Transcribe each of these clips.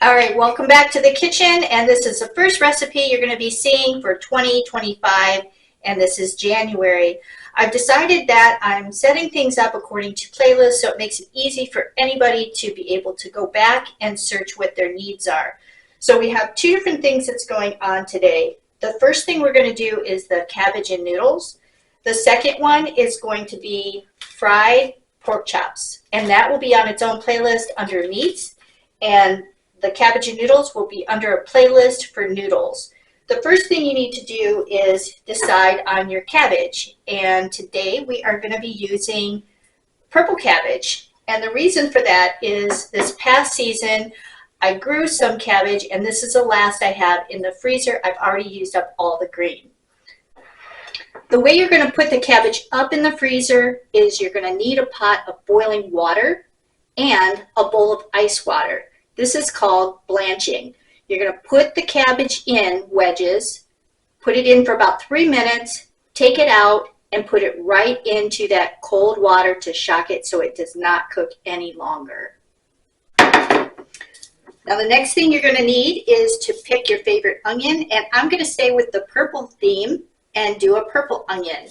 All right, welcome back to the kitchen, and this is the first recipe you're going to be seeing for 2025, and this is January. I've decided that I'm setting things up according to playlists, so it makes it easy for anybody to be able to go back and search what their needs are. So we have two different things that's going on today. The first thing we're going to do is the cabbage and noodles. The second one is going to be fried pork chops, and that will be on its own playlist under meats, and the cabbage and noodles will be under a playlist for noodles. The first thing you need to do is decide on your cabbage. And today we are going to be using purple cabbage. And the reason for that is this past season I grew some cabbage, and this is the last I have in the freezer. I've already used up all the green. The way you're going to put the cabbage up in the freezer is you're going to need a pot of boiling water and a bowl of ice water. This is called blanching. You're going to put the cabbage in wedges, put it in for about 3 minutes, take it out, and put it right into that cold water to shock it so it does not cook any longer. Now the next thing you're going to need is to pick your favorite onion, and I'm going to stay with the purple theme and do a purple onion.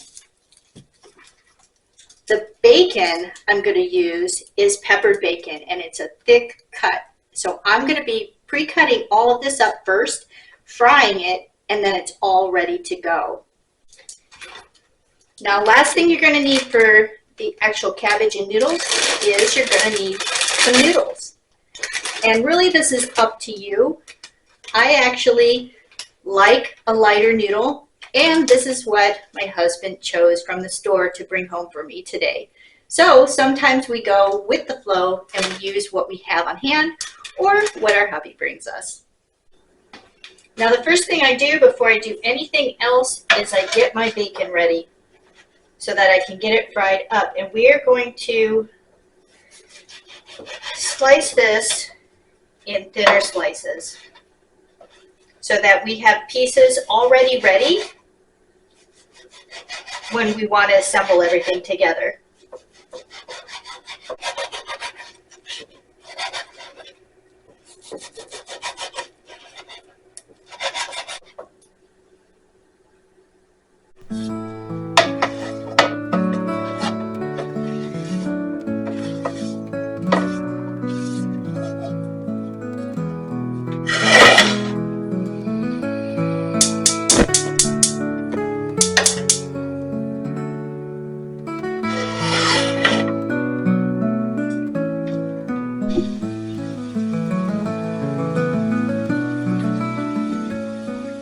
The bacon I'm going to use is peppered bacon, and it's a thick cut. So I'm going to be pre-cutting all of this up first, frying it, and then it's all ready to go. Now, last thing you're going to need for the actual cabbage and noodles is you're going to need some noodles. And really this is up to you. I actually like a lighter noodle, and this is what my husband chose from the store to bring home for me today. So sometimes we go with the flow and we use what we have on hand, or what our hubby brings us. Now the first thing I do before I do anything else is I get my bacon ready so that I can get it fried up. And we are going to slice this in thinner slices so that we have pieces already ready when we want to assemble everything together.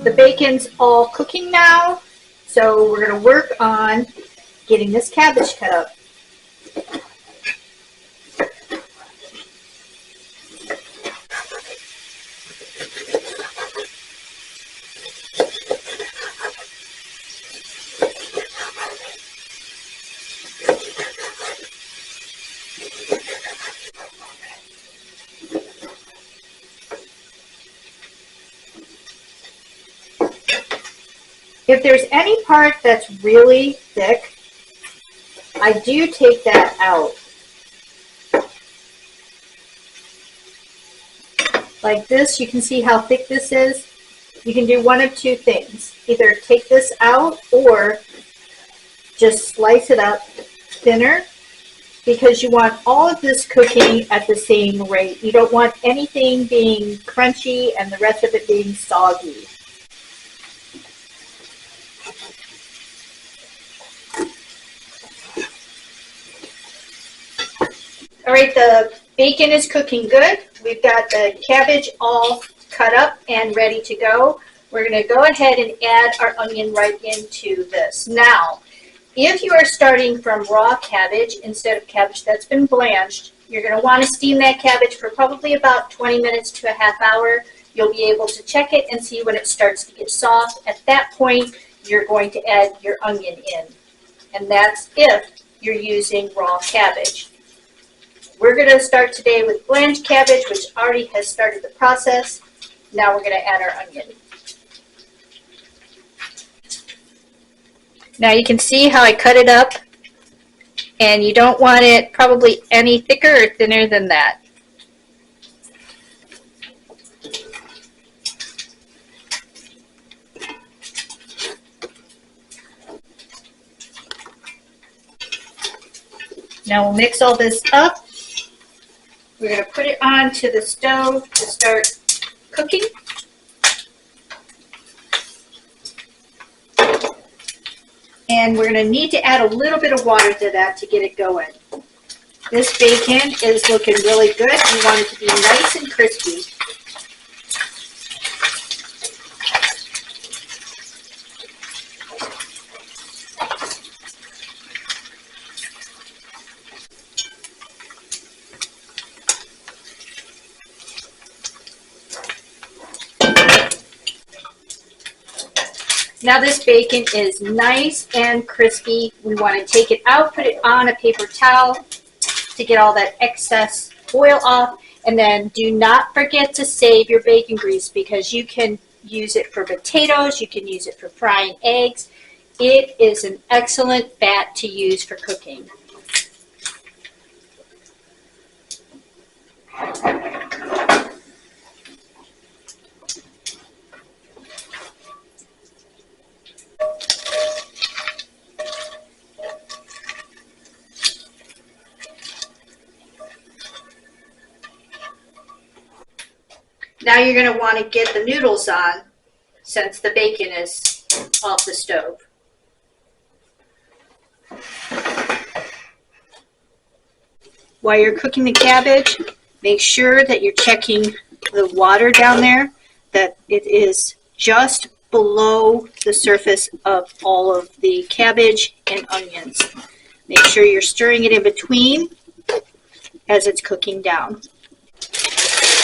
The bacon's all cooking now, so we're going to work on getting this cabbage cut up. If there's any part that's really thick, I do take that out. Like this, you can see how thick this is. You can do one of two things. Either take this out or just slice it up thinner, because you want all of this cooking at the same rate. You don't want anything being crunchy and the rest of it being soggy. All right, the bacon is cooking good. We've got the cabbage all cut up and ready to go. We're going to go ahead and add our onion right into this. Now, if you are starting from raw cabbage instead of cabbage that's been blanched, you're going to want to steam that cabbage for probably about 20 minutes to a half hour. You'll be able to check it and see when it starts to get soft. At that point, you're going to add your onion in. And that's if you're using raw cabbage. We're going to start today with blanched cabbage, which already has started the process. Now we're going to add our onion. Now you can see how I cut it up, and you don't want it probably any thicker or thinner than that. Now we'll mix all this up. We're going to put it onto the stove to start cooking. And we're going to need to add a little bit of water to that to get it going. This bacon is looking really good. We want it to be nice and crispy. Now this bacon is nice and crispy. We want to take it out, put it on a paper towel to get all that excess oil off. And then do not forget to save your bacon grease, because you can use it for potatoes, you can use it for frying eggs. It is an excellent fat to use for cooking. Now you're going to want to get the noodles on, since the bacon is off the stove. While you're cooking the cabbage, make sure that you're checking the water down there, that it is just below the surface of all of the cabbage and onions. Make sure you're stirring it in between as it's cooking down.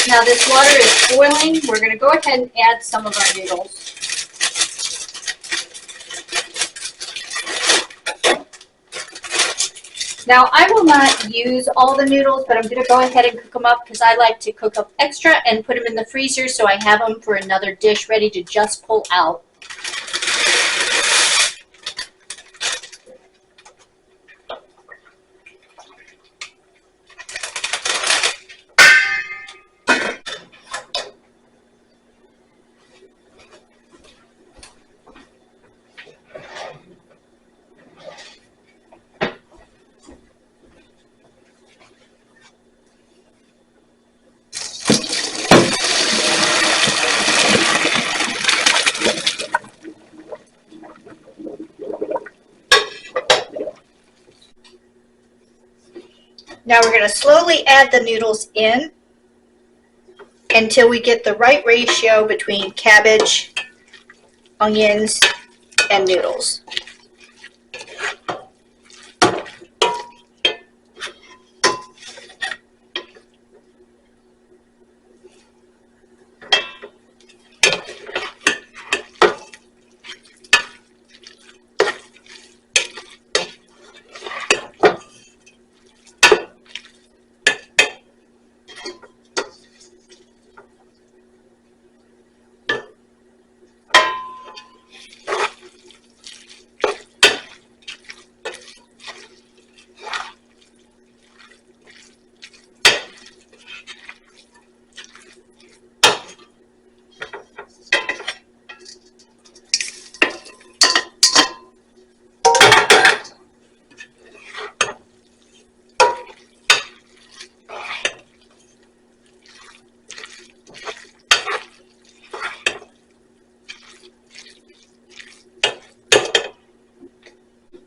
Now this water is boiling. We're going to go ahead and add some of our noodles. Now I will not use all the noodles, but I'm going to go ahead and cook them up, because I like to cook up extra and put them in the freezer so I have them for another dish ready to just pull out. Now we're going to slowly add the noodles in until we get the right ratio between cabbage, onions, and noodles.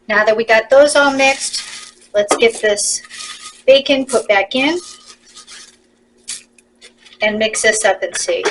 Now that we got those all mixed, let's get this bacon put back in and mix this up and see.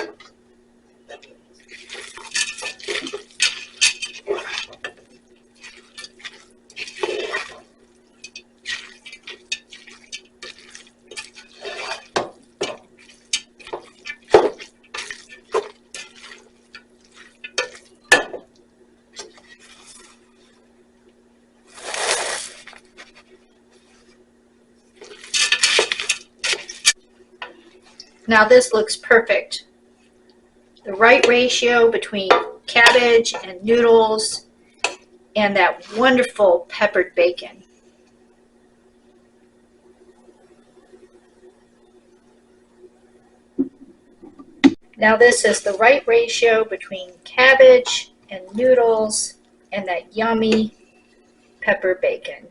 Now this looks perfect. The right ratio between cabbage and noodles and that wonderful peppered bacon. Now this is the right ratio between cabbage and noodles and that yummy pepper bacon.